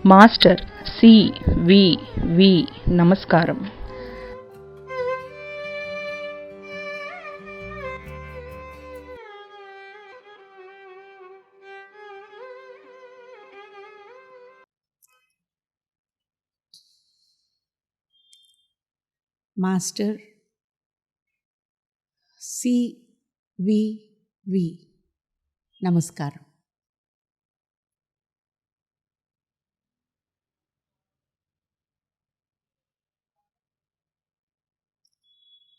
Master C V V. నమస్కారం. Master C V V. నమస్కారం.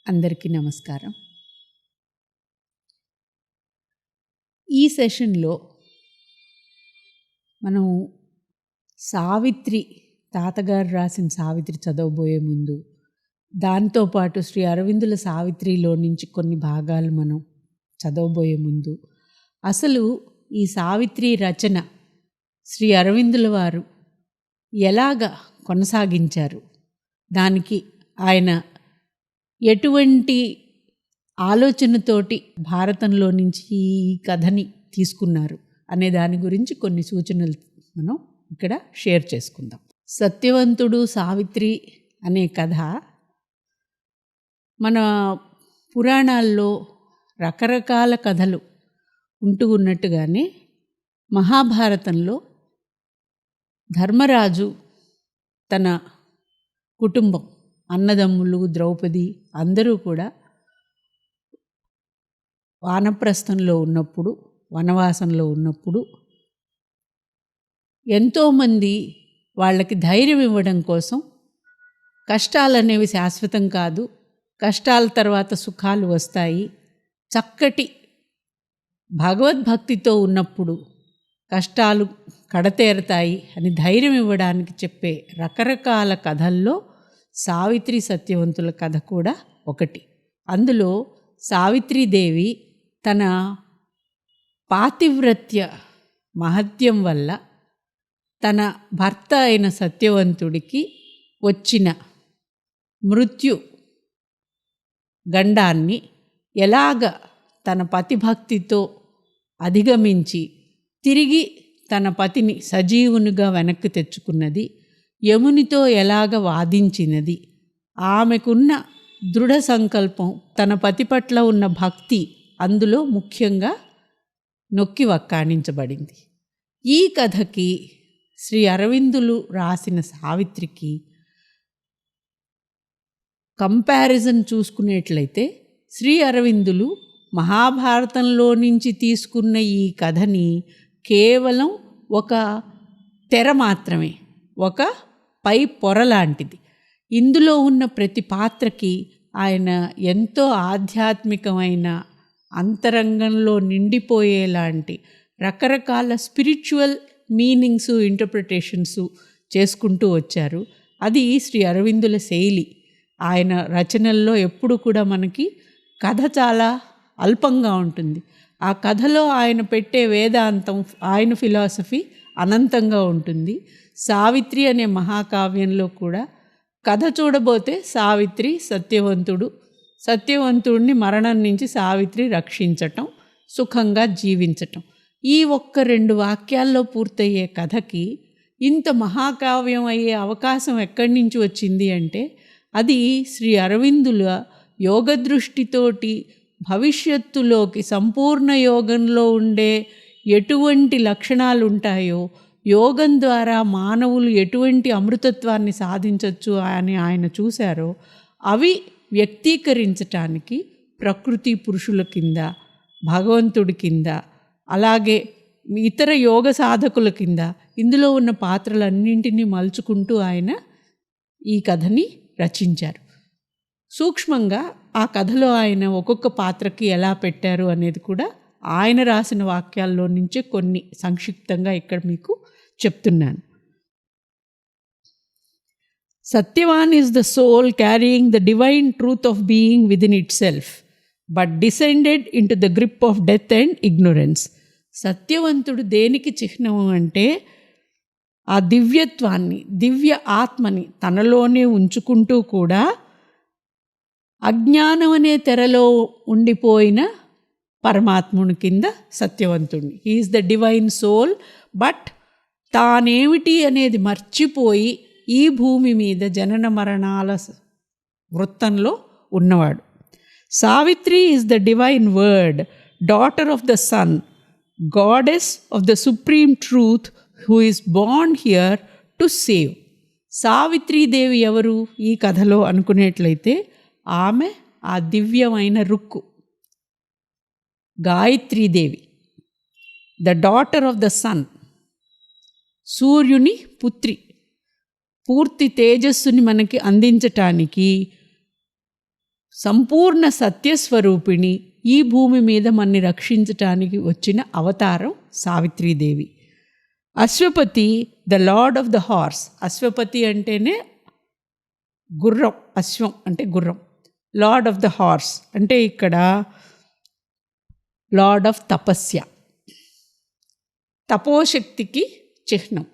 అందరికీ నమస్కారం. ఈ సెషన్లో మనం సావిత్రి, తాతగారు రాసిన సావిత్రి చదవబోయే ముందు దాంతోపాటు శ్రీ అరవిందుల సావిత్రిలో నుంచి కొన్ని భాగాలు మనం చదవబోయే ముందు అసలు ఈ సావిత్రి రచన శ్రీ అరవిందుల వారు ఎలాగ కొనసాగించారు, దానికి ఆయన ఎటువంటి ఆలోచనతోటి భారతంలో నుంచి ఈ కథని తీసుకున్నారు అనే దాని గురించి కొన్ని సూచనలు మనం ఇక్కడ షేర్ చేసుకుందాం. సత్యవంతుడు సావిత్రి అనే కథ మన పురాణాల్లో రకరకాల కథలు ఉంటూ ఉన్నట్టుగానే మహాభారతంలో ధర్మరాజు తన కుటుంబం, అన్నదమ్ములు, ద్రౌపది అందరూ కూడా వానప్రస్థంలో ఉన్నప్పుడు, వనవాసంలో ఉన్నప్పుడు ఎంతోమంది వాళ్ళకి ధైర్యం ఇవ్వడం కోసం కష్టాలనేవి శాశ్వతం కాదు, కష్టాల తర్వాత సుఖాలు వస్తాయి, చక్కటి భగవద్భక్తితో ఉన్నప్పుడు కష్టాలు కడతేరతాయి అని ధైర్యం ఇవ్వడానికి చెప్పే రకరకాల కథల్లో సావిత్రి సత్యవంతుల కథ కూడా ఒకటి. అందులో సావిత్రీదేవి తన పాతివ్రత్య మహత్యం వల్ల తన భర్త అయిన సత్యవంతుడికి వచ్చిన మృత్యు గండాన్ని ఎలాగ తన పతిభక్తితో అధిగమించి తిరిగి తన పతిని సజీవునిగా వెనక్కి తెచ్చుకున్నది, యమునితో ఎలాగ వాదించినది, ఆమెకున్న దృఢ సంకల్పం, తన పతి పట్ల ఉన్న భక్తి అందులో ముఖ్యంగా నొక్కి వక్కాణించబడింది. ఈ కథకి శ్రీ అరవిందులు రాసిన సావిత్రికి కంపారిజన్ చూసుకునేట్లయితే శ్రీ అరవిందులు మహాభారతంలో నుంచి తీసుకున్న ఈ కథని కేవలం ఒక తెర మాత్రమే, ఒక పై పొర లాంటిది. ఇందులో ఉన్న ప్రతి పాత్రకి ఆయన ఎంతో ఆధ్యాత్మికమైన అంతరంగంలో నిండిపోయేలాంటి రకరకాల స్పిరిచువల్ మీనింగ్స్, ఇంటర్ప్రిటేషన్స్ చేసుకుంటూ వచ్చారు. అది శ్రీ అరవిందుల శైలి. ఆయన రచనల్లో ఎప్పుడు కూడా మనకి కథ చాలా అల్పంగా ఉంటుంది, ఆ కథలో ఆయన పెట్టే వేదాంతం, ఆయన ఫిలాసఫీ అనంతంగా ఉంటుంది. సావిత్రి అనే మహాకావ్యంలో కూడా కథ చూడబోతే సావిత్రి, సత్యవంతుడిని మరణం నుంచి సావిత్రి రక్షించటం, సుఖంగా జీవించటం, ఈ ఒక్క 2 వాక్యాల్లో పూర్తయ్యే కథకి ఇంత మహాకావ్యం అయ్యే అవకాశం ఎక్కడి నుంచి వచ్చింది అంటే అది శ్రీ అరవిందుల యోగ దృష్టితోటి భవిష్యత్తులోకి సంపూర్ణ యోగంలో ఉండే ఎటువంటి లక్షణాలు ఉంటాయో, యోగం ద్వారా మానవులు ఎటువంటి అమృతత్వాన్ని సాధించవచ్చు అని ఆయన చూశారో అవి వ్యక్తీకరించటానికి ప్రకృతి పురుషుల కింద, భగవంతుడి కింద, అలాగే ఇతర యోగ సాధకుల కింద ఇందులో ఉన్న పాత్రలన్నింటినీ మలుచుకుంటూ ఆయన ఈ కథని రచించారు. సూక్ష్మంగా ఆ కథలో ఆయన ఒక్కొక్క పాత్రకి ఎలా పెట్టారు అనేది కూడా ఆయన రాసిన వాక్యాల్లో నుంచే కొన్ని సంక్షిప్తంగా ఇక్కడ మీకు చెప్తున్నాను. Satyavan is the soul carrying the divine truth of being within itself but descended into the grip of death and ignorance. సత్యవంతుడు దేనికి చిహ్నం అంటే ఆ దివ్యత్వాన్ని, దివ్య ఆత్మని తనలోనే ఉంచుకుంటూ కూడా అజ్ఞానం అనే తెరలో ఉండిపోయిన పరమాత్ముని కింద సత్యవంతుడిని. He is the divine soul but తానేమిటి అనేది మర్చిపోయి ఈ భూమి మీద జనన మరణాల వృత్తంలో ఉన్నవాడు. Savitri is the divine word, daughter of the sun, goddess of the supreme truth who is born here to save. Savitridevi ఎవరు ఈ కథలో అనుకునేట్లయితే ఆమె ఆ దివ్యమైన రుక్కు, Gayatridevi, the daughter of the sun, సూర్యుని పుత్రి, పూర్తి తేజస్సుని మనకి అందించటానికి సంపూర్ణ సత్యస్వరూపిణి, ఈ భూమి మీద మనని రక్షించటానికి వచ్చిన అవతారం Savitri Devi. Ashwapati, the lord of the horse. Ashwapati అంటేనే గుర్రం, అశ్వం అంటే గుర్రం. లార్డ్ ఆఫ్ ద హార్స్ అంటే ఇక్కడ లార్డ్ ఆఫ్ తపస్య, తపోశక్తికి చిహ్నం,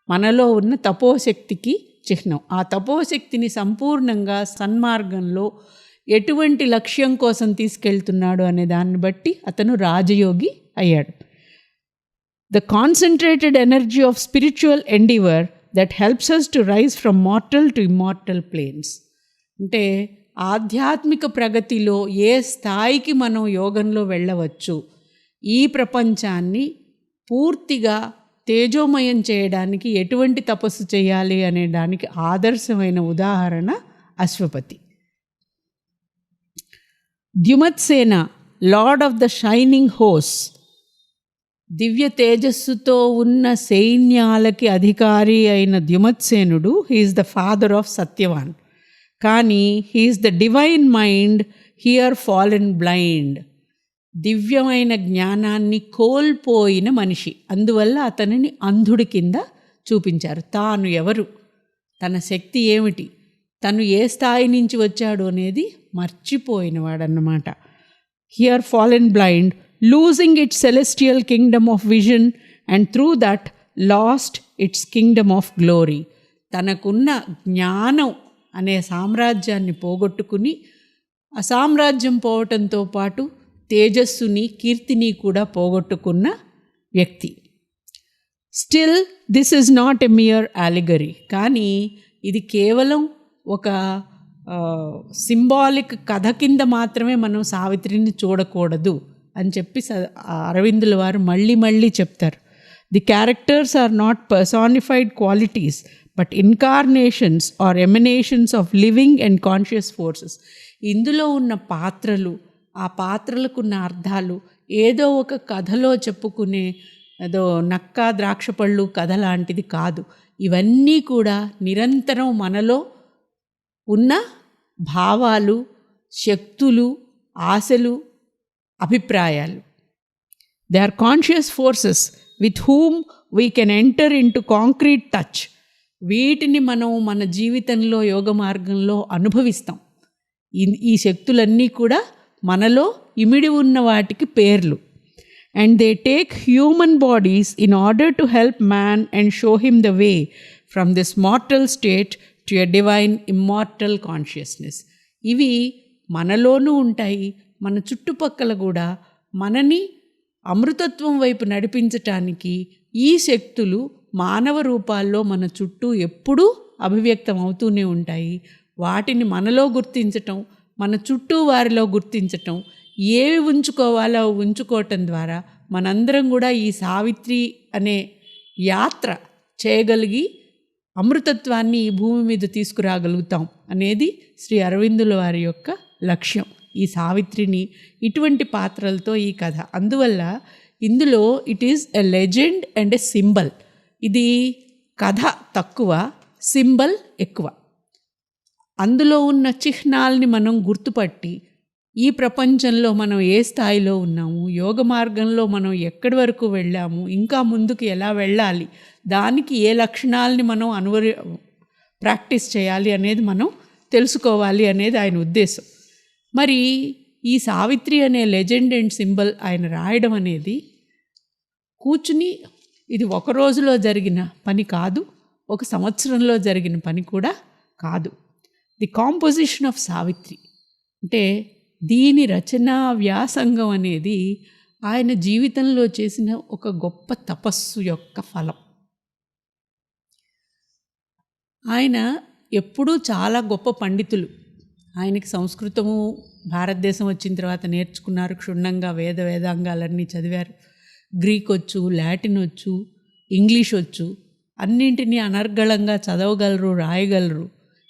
మనలో ఉన్న తపోశక్తికి చిహ్నం. ఆ తపోశక్తిని సంపూర్ణంగా సన్మార్గంలో ఎటువంటి లక్ష్యం కోసం తీసుకెళ్తున్నాడు అనే దాన్ని బట్టి అతను రాజయోగి అయ్యాడు. The concentrated energy of spiritual endeavor that helps us to rise from mortal to immortal planes. అంటే ఆధ్యాత్మిక ప్రగతిలో ఏ స్థాయికి మనం యోగంలో వెళ్ళవచ్చు, ఈ ప్రపంచాన్ని పూర్తిగా తేజోమయం చేయడానికి ఎటువంటి తపస్సు చేయాలి అనే దానికి ఆదర్శమైన ఉదాహరణ Ashwapati. Dyumatsena, lord of the shining హోస్. దివ్య తేజస్సుతో ఉన్న సైన్యాలకి అధికారి అయిన ద్యుమత్సేనుడు, he is the father of Satyavan. కానీ he is the divine mind here fallen blind. దివ్యమైన జ్ఞానాన్ని కోల్పోయిన మనిషి, అందువల్ల అతనిని అంధుడి కింద చూపించారు. తాను ఎవరు, తన శక్తి ఏమిటి, తను ఏ స్థాయి నుంచి వచ్చాడు అనేది మర్చిపోయినవాడన్నమాట. Here fallen blind, losing its celestial kingdom of vision and through that lost its kingdom of glory. తనకున్న జ్ఞానం అనే సామ్రాజ్యాన్ని పోగొట్టుకుని ఆ సామ్రాజ్యం పోవటంతో పాటు తేజస్సుని, కీర్తిని కూడా పోగొట్టుకున్న వ్యక్తి. Still this is not a mere allegory. కానీ ఇది కేవలం ఒక సింబాలిక్ కథ కింద మాత్రమే మనం సావిత్రిని చూడకూడదు అని చెప్పి అరవిందుల వారు మళ్ళీ మళ్ళీ చెప్తారు. The characters are not personified qualities but incarnations or emanations of living and conscious forces. ఇందులో ఉన్న పాత్రలు, ఆ పాత్రలకున్న అర్థాలు ఏదో ఒక కథలో చెప్పుకునే ఏదో నక్క ద్రాక్షపళ్ళు కథ లాంటిది కాదు. ఇవన్నీ కూడా నిరంతరం మనలో ఉన్న భావాలు, శక్తులు, ఆశలు, అభిప్రాయాలు. They are conscious forces with whom we can enter into concrete touch. వీటిని మనం మన జీవితంలో యోగ మార్గంలో అనుభవిస్తాం. ఈ శక్తులన్నీ కూడా మనలో ఇమిడి ఉన్న వాటికి పేర్లు. And they take human bodies in order to help man and show him the way from this mortal state to a divine immortal consciousness. ఇవి మనలోనూ ఉంటాయి, మన చుట్టుపక్కల కూడా మనని అమృతత్వం వైపు నడిపించటానికి ఈ శక్తులు మానవ రూపాల్లో మన చుట్టూ ఎప్పుడూ అభివ్యక్తం అవుతూనే ఉంటాయి. వాటిని మనలో గుర్తించటం, మన చుట్టూ వారిలో గుర్తించటం, ఏవి ఉంచుకోవాలో ఉంచుకోవటం ద్వారా మనందరం కూడా ఈ సావిత్రి అనే యాత్ర చేయగలిగి అమృతత్వాన్ని ఈ భూమి మీద తీసుకురాగలుగుతాం అనేది శ్రీ అరవిందుల వారి యొక్క లక్ష్యం. ఈ సావిత్రిని ఇటువంటి పాత్రలతో ఈ కథ. అందువల్ల ఇందులో it is a legend and a symbol. ఇది కథ తక్కువ, సింబల్ ఎక్కువ. అందులో ఉన్న చిహ్నాల్ని మనం గుర్తుపట్టి ఈ ప్రపంచంలో మనం ఏ స్థాయిలో ఉన్నాము, యోగ మార్గంలో మనం ఎక్కడి వరకు వెళ్ళాము, ఇంకా ముందుకు ఎలా వెళ్ళాలి, దానికి ఏ లక్షణాలని మనం ప్రాక్టీస్ చేయాలి అనేది మనం తెలుసుకోవాలి అనేది ఆయన ఉద్దేశం. మరి ఈ సావిత్రి అనే లెజెండ్ అండ్ సింబల్ ఆయన రాయడం అనేది కూర్చుని ఇది ఒక రోజులో జరిగిన పని కాదు, ఒక సంవత్సరంలో జరిగిన పని కూడా కాదు. ది కాంపోజిషన్ ఆఫ్ సావిత్రి అంటే దీని రచనా వ్యాసంగం అనేది ఆయన జీవితంలో చేసిన ఒక గొప్ప తపస్సు యొక్క ఫలం. ఆయన ఎప్పుడూ చాలా గొప్ప పండితులు. ఆయనకి సంస్కృతము భారతదేశం వచ్చిన తర్వాత నేర్చుకున్నారు, క్షుణ్ణంగా వేదాంగాలన్నీ చదివారు. గ్రీక్ వచ్చు, లాటిన్ వచ్చు, ఇంగ్లీష్ వచ్చు, అన్నింటినీ అనర్గళంగా చదవగలరు, రాయగలరు.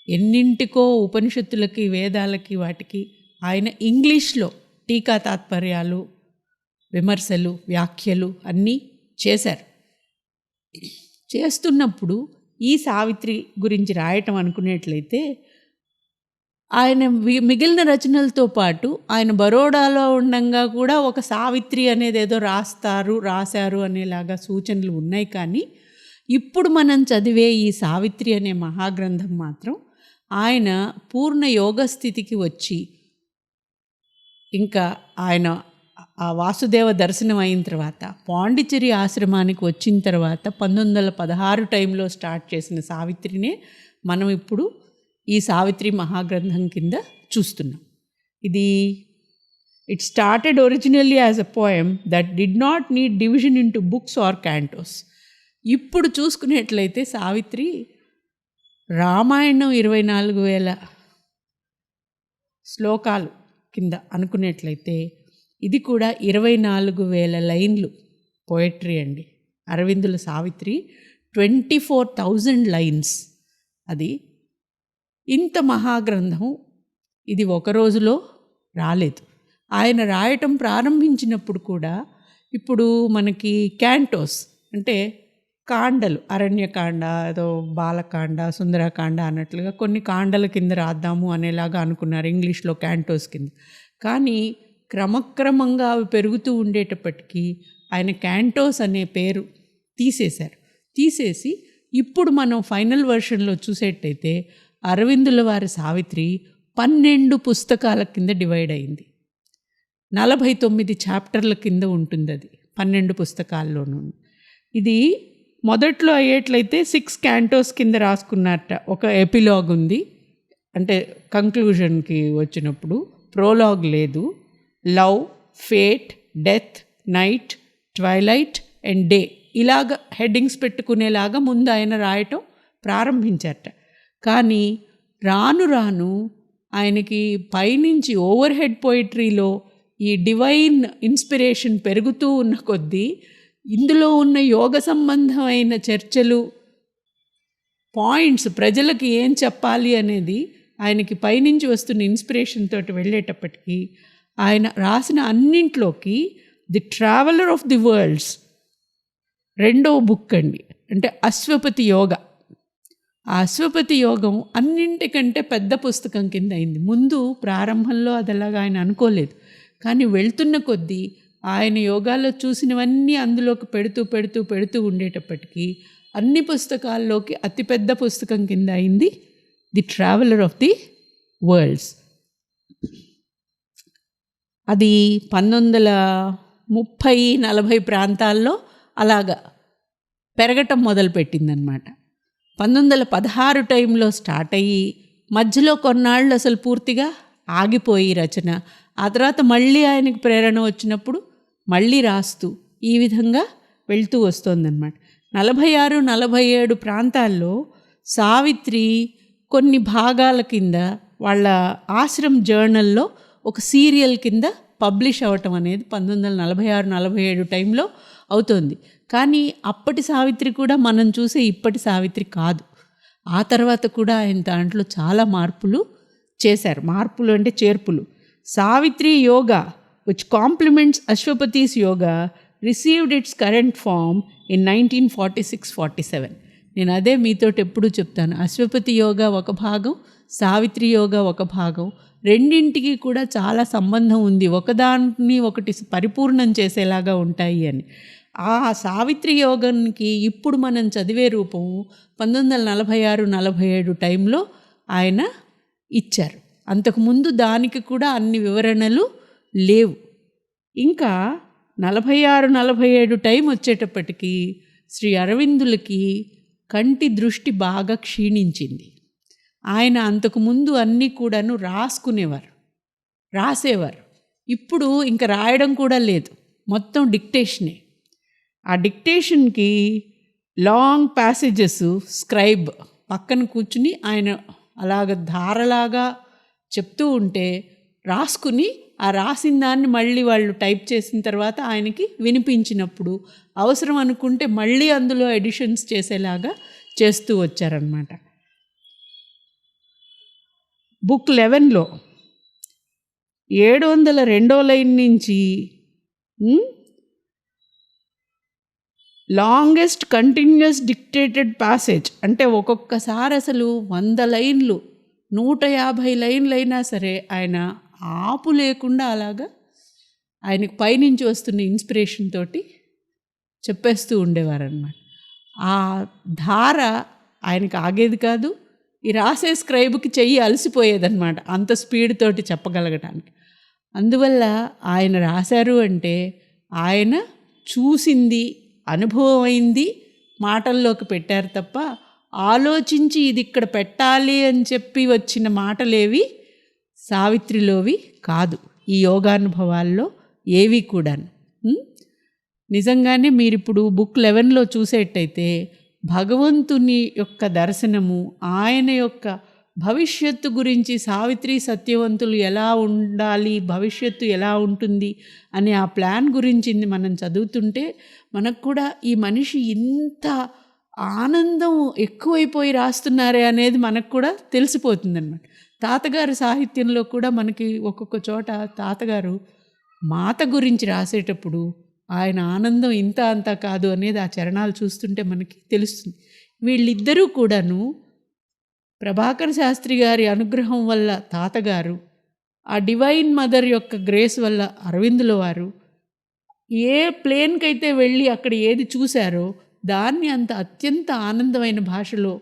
ఎన్నింటికో ఉపనిషత్తులకి, వేదాలకి, వాటికి ఆయన ఇంగ్లీష్లో టీకా తాత్పర్యాలు, విమర్శలు, వ్యాఖ్యలు అన్నీ చేశారు. చేస్తున్నప్పుడు ఈ సావిత్రి గురించి రాయటం అనుకునేట్లయితే ఆయన మిగిలిన రచనలతో పాటు ఆయన బరోడాలో ఉండంగా కూడా ఒక సావిత్రి అనేది ఏదో రాశారు అనేలాగా సూచనలు ఉన్నాయి. కానీ ఇప్పుడు మనం చదివే ఈ సావిత్రి అనే మహాగ్రంథం మాత్రం ఆయన పూర్ణ యోగస్థితికి వచ్చి, ఇంకా ఆయన ఆ వాసుదేవ దర్శనం అయిన తర్వాత పాండిచ్చేరి ఆశ్రమానికి వచ్చిన తర్వాత 1916 టైంలో స్టార్ట్ చేసిన సావిత్రినే మనం ఇప్పుడు ఈ సావిత్రి మహాగ్రంథం కింద చూస్తున్నాం. It started originally as a poem that did not need division into books or cantos. ఇప్పుడు చూసుకునేట్లయితే సావిత్రి రామాయణం 24,000 శ్లోకాలు కింద అనుకునేట్లయితే ఇది కూడా 24,000 లైన్లు పోయట్రీ అండి. అరవిందుల సావిత్రి 24,000 లైన్స్. అది ఇంత మహాగ్రంథం ఇది ఒక రోజులో రాలేదు. ఆయన రాయటం ప్రారంభించినప్పుడు కూడా ఇప్పుడు మనకి క్యాంటోస్ అంటే కాండలు, అరణ్యకాండ, ఏదో బాలకాండ, సుందరకాండ అన్నట్లుగా కొన్ని కాండల కింద రాద్దాము అనేలాగా అనుకున్నారు ఇంగ్లీష్లో క్యాంటోస్ కింద. కానీ క్రమక్రమంగా అవి పెరుగుతూ ఉండేటప్పటికీ ఆయన క్యాంటోస్ అనే పేరు తీసేసి ఇప్పుడు మనం ఫైనల్ వెర్షన్లో చూసేటైతే అరవిందుల వారి సావిత్రి 12 పుస్తకాల కింద డివైడ్ అయింది. 49 చాప్టర్ల కింద ఉంటుంది. అది 12 పుస్తకాల్లోనూ. ఇది మొదట్లో అయ్యేట్లయితే 6 క్యాంటోస్ కింద రాసుకున్నట్ట. ఒక ఎపిలాగ్ ఉంది, అంటే కంక్లూజన్కి వచ్చినప్పుడు ప్రోలాగ్ లేదు. Love, fate, death, night, twilight and day ఇలాగ హెడ్డింగ్స్ పెట్టుకునేలాగా ముందు ఆయన రాయటం ప్రారంభించారట. కానీ రాను రాను ఆయనకి పైనుంచి ఓవర్ హెడ్ పోయిటరీలో ఈ డివైన్ ఇన్స్పిరేషన్ పెరుగుతూ ఉన్న కొద్దీ ఇందులో ఉన్న యోగ సంబంధమైన చర్చలు, పాయింట్స్, ప్రజలకి ఏం చెప్పాలి అనేది ఆయనకి పైనుంచి వస్తున్న ఇన్స్పిరేషన్ తోటి వెళ్ళేటప్పటికీ ఆయన రాసిన అన్నింట్లోకి the traveller of the worlds 2వ బుక్ అండి, అంటే అశ్వపతి యోగ. ఆ అశ్వపతి యోగం అన్నింటికంటే పెద్ద పుస్తకం కింద అయింది. ముందు ప్రారంభంలో అది అలాగా ఆయన అనుకోలేదు. కానీ వెళ్తున్న కొద్దీ ఆయన యోగాల్లో చూసినవన్నీ అందులోకి పెడుతూ ఉండేటప్పటికీ అన్ని పుస్తకాల్లోకి అతిపెద్ద పుస్తకం కింద అయింది the traveller of the world's. అది 1930-40 ప్రాంతాల్లో అలాగా పెరగటం మొదలుపెట్టిందనమాట. 1916 టైంలో స్టార్ట్ అయ్యి మధ్యలో కొన్నాళ్ళు అసలు పూర్తిగా ఆగిపోయి రచన. ఆ తర్వాత మళ్ళీ ఆయనకు ప్రేరణ వచ్చినప్పుడు మళ్ళీ రాస్తూ ఈ విధంగా వెళ్తూ వస్తోందన్నమాట. 46-47 ప్రాంతాల్లో సావిత్రి కొన్ని భాగాల కింద వాళ్ళ ఆశ్రమ్ జర్నల్లో ఒక సీరియల్ కింద పబ్లిష్ అవ్వటం అనేది 1946-47 టైంలో అవుతోంది. కానీ అప్పటి సావిత్రి కూడా మనం చూసే ఇప్పటి సావిత్రి కాదు. ఆ తర్వాత కూడా ఆయన దాంట్లో చాలా మార్పులు చేశారు. మార్పులు అంటే చేర్పులు. Savitri yoga which complements Ashwapati's yoga received its current form in 1946-47. నేను అదే మీతోటి ఎప్పుడూ చెప్తాను, అశ్వపతి యోగా ఒక భాగం, సావిత్రి యోగా ఒక భాగం, రెండింటికి కూడా చాలా సంబంధం ఉంది, ఒకదాన్ని ఒకటి పరిపూర్ణం చేసేలాగా ఉంటాయి అని. ఆ సావిత్రి యోగానికి ఇప్పుడు మనం చదివే రూపం 1946-47 టైంలో ఆయన ఇచ్చారు. అంతకుముందు దానికి కూడా అన్ని వివరణలు లేవు. ఇంకా 46-47 టైం వచ్చేటప్పటికి శ్రీ అరవిందులకి కంటి దృష్టి బాగా క్షీణించింది. ఆయన అంతకుముందు అన్నీ కూడాను రాసేవారు. ఇప్పుడు ఇంకా రాయడం కూడా లేదు, మొత్తం డిక్టేషనే. ఆ డిక్టేషన్కి లాంగ్ ప్యాసేజెస్ స్క్రైబ్ పక్కన కూర్చుని ఆయన అలాగ ధారలాగా చెప్తూ ఉంటే రాసుకుని ఆ రాసిన దాన్ని మళ్ళీ వాళ్ళు టైప్ చేసిన తర్వాత ఆయనకి వినిపించినప్పుడు అవసరం అనుకుంటే మళ్ళీ అందులో ఎడిషన్స్ చేసేలాగా చేస్తూ వచ్చారనమాట. బుక్ 11లో 702వ లైన్ నుంచి లాంగెస్ట్ కంటిన్యూస్ డిక్టేటెడ్ ప్యాసేజ్ అంటే ఒక్కొక్కసారి అసలు 100 లైన్లు 150 లైన్లు అయినా సరే ఆయన ఆపు లేకుండా అలాగా ఆయనకు పైనుంచి వస్తున్న ఇన్స్పిరేషన్ తోటి చెప్పేస్తూ ఉండేవారన్నమాట. ఆ ధార ఆయనకు ఆగేది కాదు. ఈ రాసే స్క్రైబ్కి చెయ్యి అలసిపోయేదన్నమాట అంత స్పీడ్ తోటి చెప్పగలగటానికి. అందువల్ల ఆయన రాశారు అంటే ఆయన చూసింది, అనుభవం అయింది మాటల్లోకి పెట్టారు తప్ప ఆలోచించి ఇది ఇక్కడ పెట్టాలి అని చెప్పి వచ్చిన మాటలేవి సావిత్రిలోవి కాదు. ఈ యోగానుభవాల్లో ఏవి కూడా. నిజంగానే మీరు ఇప్పుడు బుక్ 11లో చూసేటైతే భగవంతుని యొక్క దర్శనము, ఆయన యొక్క భవిష్యత్తు గురించి, సావిత్రి సత్యవంతులు ఎలా ఉండాలి, భవిష్యత్తు ఎలా ఉంటుంది అనే ఆ ప్లాన్ గురించి మనం చదువుతుంటే మనకు కూడా ఈ మనిషి ఇంత ఆనందం ఎక్కువైపోయి రాస్తున్నారే అనేది మనకు కూడా తెలిసిపోతుందన్నమాట. తాతగారి సాహిత్యంలో కూడా మనకి ఒక్కొక్క చోట తాతగారు మాత గురించి రాసేటప్పుడు ఆయన ఆనందం ఇంత అంతా కాదు అనేది ఆ చరణాలు చూస్తుంటే మనకి తెలుస్తుంది. వీళ్ళిద్దరూ కూడాను ప్రభాకర శాస్త్రి గారి అనుగ్రహం వల్ల తాతగారు, ఆ డివైన్ మదర్ యొక్క గ్రేస్ వల్ల అరవిందుల వారు ఏ ప్లేన్కైతే వెళ్ళి అక్కడ ఏది చూశారో దాన్ని అంత అత్యంత ఆనందమైన భాషలో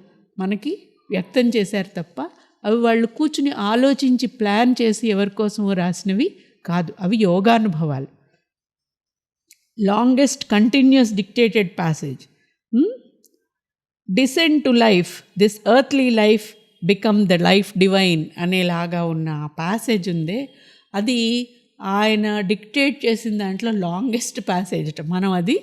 మనకి వ్యక్తం చేశారు తప్ప అవి వాళ్ళు కూర్చుని ఆలోచించి ప్లాన్ చేసి ఎవరికోసమో రాసినవి కాదు. అవి యోగానుభవాలు. Longest continuous dictated passage, descent to life, this earthly life become the life divine అనేలాగా ఉన్న ఆ ప్యాసేజ్ ఉందే, అది ఆయన డిక్టేట్ చేసిన దాంట్లో లాంగెస్ట్ ప్యాసేజ్ అట. మనం అది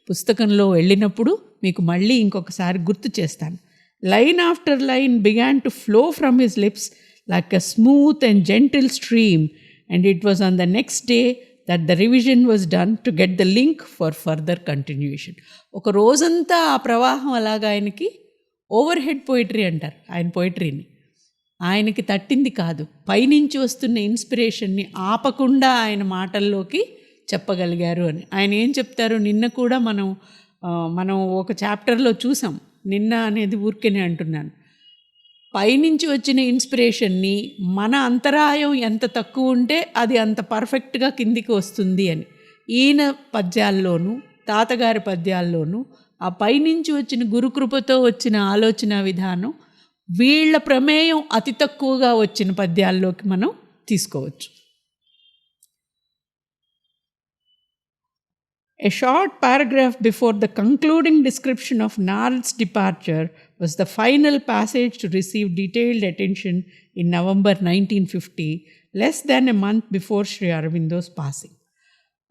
పుస్తకంలో వెళ్ళినప్పుడు మీకు మళ్ళీ ఇంకొకసారి గుర్తు చేస్తాను. Line after line began to flow from his lips like a smooth and gentle stream and it was on the next day that the revision was done to get the link for further continuation. ఒక రోజంతా ఆ ప్రవాహం అలాగా ఆయనకి over head poetry అంటారు ఆయన పోయిటరీని. ఆయనకి తట్టింది కాదు, పైనుంచి వస్తున్న ఇన్స్పిరేషన్ని ఆపకుండా ఆయన మాటల్లోకి చెప్పగలిగారు అని. ఆయన ఏం చెప్తారు, నిన్న కూడా మనం ఒక చాప్టర్లో చూసాం. నిన్న అనేది ఊరికేనే అంటున్నాను. పైనుంచి వచ్చిన ఇన్స్పిరేషన్ని మన అంతరాయం ఎంత తక్కువ ఉంటే అది అంత పర్ఫెక్ట్గా కిందికి వస్తుంది అని. ఈయన పద్యాల్లోనూ తాతగారి పద్యాల్లోనూ ఆ పైనుంచి వచ్చిన గురుకృపతో వచ్చిన ఆలోచన విధానం వీళ్ళ ప్రమేయం అతి తక్కువగా వచ్చిన పద్యాల్లోకి మనం తీసుకోవచ్చు. A short paragraph before the concluding description of Narad's departure was the final passage to receive detailed attention in November 1950, less than a month before Sri Aurobindo's passing.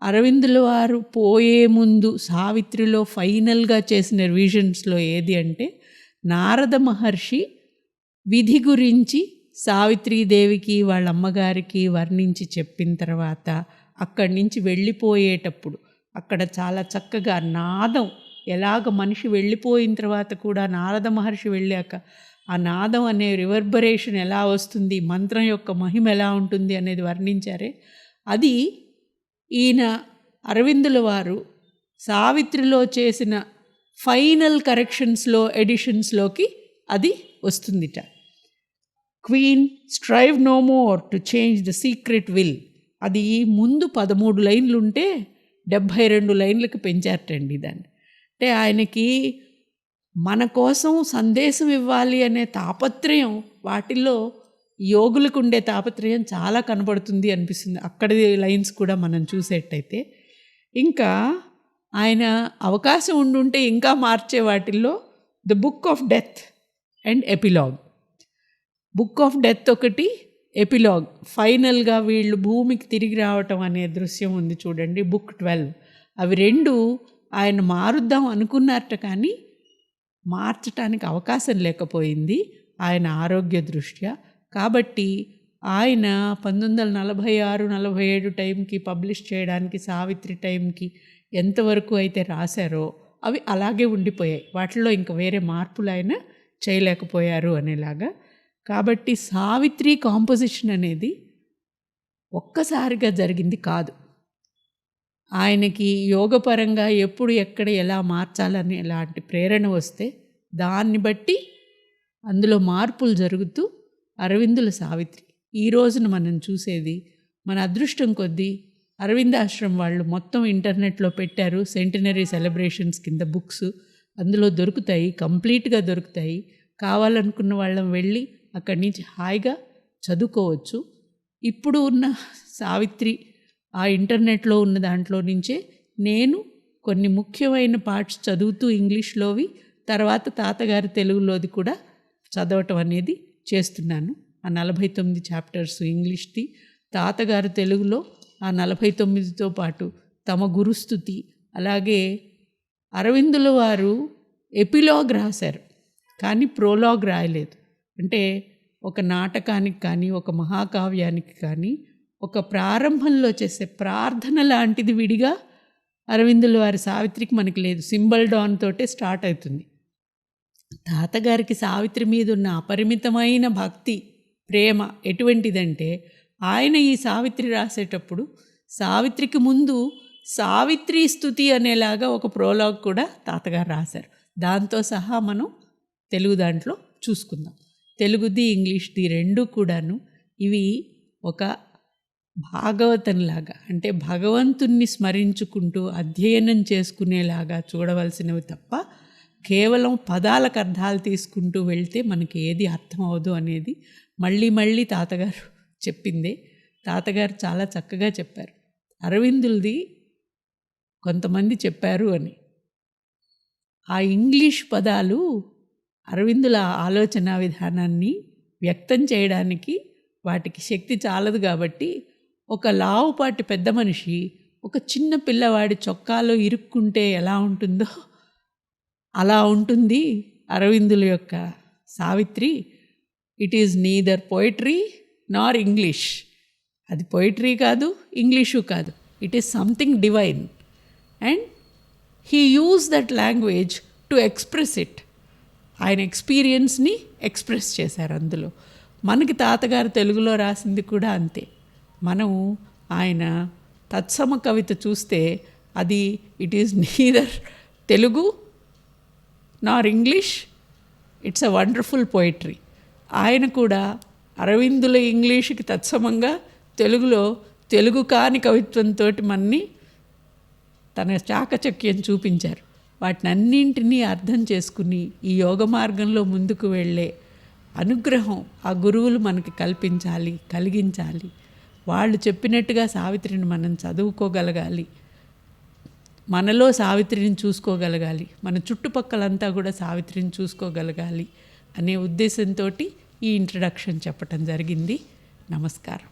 అరవిందుల వారు పోయే ముందు సావిత్రిలో ఫైనల్గా చేసిన రివిజన్స్లో ఏది అంటే, నారద మహర్షి విధి గురించి సావిత్రీదేవికి వాళ్ళ అమ్మగారికి వర్ణించి చెప్పిన తర్వాత అక్కడి నుంచి వెళ్ళిపోయేటప్పుడు అక్కడ చాలా చక్కగా నాదం, ఎలాగ మనిషి వెళ్ళిపోయిన తర్వాత కూడా నారద మహర్షి వెళ్ళాక ఆ నాదం అనే రివర్బరేషన్ ఎలా వస్తుంది, మంత్రం యొక్క మహిమ ఎలా ఉంటుంది అనేది వర్ణించారే, అది ఈయన అరవిందుల వారు సావిత్రిలో చేసిన ఫైనల్ కరెక్షన్స్లో ఎడిషన్స్లోకి అది వస్తుందిట. Queen strive no more to change the secret will, అది ముందు 13 లైన్లు ఉంటే 72 లైన్లకు పెంచారటండి దాన్ని. అంటే ఆయనకి మన కోసం సందేశం ఇవ్వాలి అనే తాపత్రయం, వాటిల్లో యోగులకు ఉండే తాపత్రయం చాలా కనబడుతుంది అనిపిస్తుంది అక్కడి లైన్స్ కూడా మనం చూసేటైతే. ఇంకా ఆయన అవకాశం ఉండుంటే ఇంకా మార్చే వాటిల్లో the book of death and epilogue. Book of death ఒకటి, ఎపిలాగ్ ఫైనల్గా వీళ్ళు భూమికి తిరిగి రావటం అనే దృశ్యం ఉంది చూడండి, బుక్ 12. అవి రెండు ఆయన మారుద్దాం అనుకున్నారట, కానీ మార్చటానికి అవకాశం లేకపోయింది ఆయన ఆరోగ్య దృష్ట్యా. కాబట్టి ఆయన 1946-47 టైంకి పబ్లిష్ చేయడానికి సావిత్రి టైంకి ఎంతవరకు అయితే రాశారో అవి అలాగే ఉండిపోయాయి. వాటిల్లో ఇంక వేరే మార్పులు ఆయన చేయలేకపోయారు అనేలాగా. కాబట్టి సావిత్రి కాంపోజిషన్ అనేది ఒక్కసారిగా జరిగింది కాదు. ఆయనకి యోగపరంగా ఎప్పుడు ఎక్కడ ఎలా మార్చాలని ఎలాంటి ప్రేరణ వస్తే దాన్ని బట్టి అందులో మార్పులు జరుగుతూ అరవిందుల సావిత్రి ఈ రోజున మనం చూసేది. మన అదృష్టం కొద్దీ అరవిందాశ్రమం వాళ్ళు మొత్తం ఇంటర్నెట్లో పెట్టారు. సెంటినరీ సెలబ్రేషన్స్ కింద బుక్స్ అందులో దొరుకుతాయి, కంప్లీట్గా దొరుకుతాయి. కావాలనుకున్న వాళ్ళం వెళ్ళి అక్కడి నుంచి హాయిగా చదువుకోవచ్చు. ఇప్పుడు ఉన్న సావిత్రి ఆ ఇంటర్నెట్లో ఉన్న దాంట్లో నుంచే నేను కొన్ని ముఖ్యమైన పార్ట్స్ చదువుతూ ఇంగ్లీష్లోవి, తర్వాత తాతగారి తెలుగులోది కూడా చదవటం అనేది చేస్తున్నాను. ఆ 49 చాప్టర్స్ ఇంగ్లీష్ది, తాతగారు తెలుగులో ఆ 49తో పాటు తమ గురుస్థుతి, అలాగే అరవిందుల వారు ఎపిలాగ్ రాశారు కానీ ప్రోలాగ్ రాయలేదు. అంటే ఒక నాటకానికి కానీ ఒక మహాకావ్యానికి కానీ ఒక ప్రారంభంలో చేసే ప్రార్థన లాంటిది విడిగా అరవిందుల వారి సావిత్రికి మనకి లేదు. సింబల్ డాన్ తోటే స్టార్ట్ అవుతుంది. తాతగారికి సావిత్రి మీద ఉన్న అపరిమితమైన భక్తి ప్రేమ ఎటువంటిదంటే ఆయన ఈ సావిత్రి రాసేటప్పుడు సావిత్రికి ముందు సావిత్రి స్తుతి అనేలాగా ఒక ప్రోలాగ్ కూడా తాతగారు రాశారు. దాంతో సహా మనం తెలుగు దాంట్లో చూసుకుందాం. తెలుగుది ఇంగ్లీష్ది రెండూ కూడాను ఇవి ఒక భాగవతంలాగా, అంటే భగవంతుణ్ణి స్మరించుకుంటూ అధ్యయనం చేసుకునేలాగా చూడవలసినవి తప్ప కేవలం పదాలకు అర్థాలు తీసుకుంటూ వెళ్తే మనకి ఏది అర్థం అవ్వదు అనేది మళ్ళీ మళ్ళీ తాతగారు చెప్పిందే. తాతగారు చాలా చక్కగా చెప్పారు. అరవిందులది కొంతమంది చెప్పారు అని, ఆ ఇంగ్లీష్ పదాలు అరవిందుల ఆలోచన విధానాన్ని వ్యక్తం చేయడానికి వాటికి శక్తి చాలదు. కాబట్టి ఒక లావుపాటి పెద్ద మనిషి ఒక చిన్న పిల్లవాడి చొక్కాలో ఇరుక్కుంటే ఎలా ఉంటుందో అలా ఉంటుంది అరవిందుల యొక్క Savitri. It is neither poetry Nar English. అది పోయిట్రీ కాదు, ఇంగ్లీషు కాదు. It is something divine and he use that language to express it. ఆయన ఎక్స్పీరియన్స్ని ఎక్స్ప్రెస్ చేశారు అందులో. మనకి తాతగారు తెలుగులో రాసింది కూడా అంతే. మనం ఆయన తత్సమ కవిత చూస్తే అది it is neither Telugu Nar English, it's a wonderful poetry. ఆయన కూడా అరవిందుల ఇంగ్లీష్కి తత్సమంగా తెలుగులో తెలుగు కాని కవిత్వంతో మనని తన చాకచక్యం చూపించారు. వాటిని అన్నింటినీ అర్థం చేసుకుని ఈ యోగ మార్గంలో ముందుకు వెళ్ళే అనుగ్రహం ఆ గురువులు మనకి కలిగించాలి. వాళ్ళు చెప్పినట్టుగా సావిత్రిని మనం చదువుకోగలగాలి, మనలో సావిత్రిని చూసుకోగలగాలి, మన చుట్టుపక్కలంతా కూడా సావిత్రిని చూసుకోగలగాలి అనే ఉద్దేశంతో ఈ ఇంట్రడక్షన్ చెప్పటం జరిగింది. నమస్కారం.